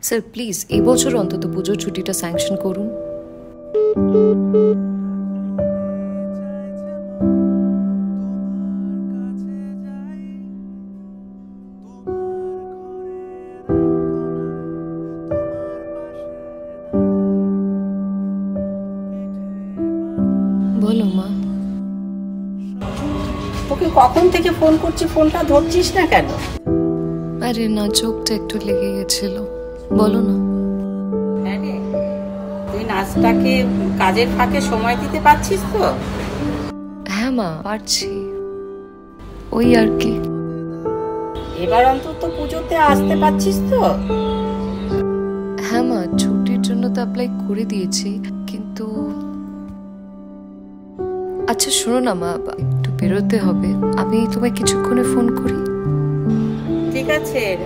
Sir please এবছর অন্তত পুজোর ছুটিটা স্যাংশন করুন। বলো মা। তোকে কখন থেকে ফোন করছি, ফোনটা ধরছিস না কেন? আরে না, চোখটা একটু লেগে গেছিল। বলো না। হ্যাঁ রে, তুই নাচটাকে কাজের ফাঁকে সময় দিতে পারছিস তো? হ্যাঁ মা, পারছি, ওই আর কি। এবার অন্তত পুজোতে আসতে পারছিস তো? হ্যাঁ মা, ছুটির জন্য তো অ্যাপ্লাই করে দিয়েছি, কিন্তু আচ্ছা শোনো না মা, একটু বেরোতে হবে, আমি তোমায় কিছুক্ষণে ফোন করি। ঠিক আছে।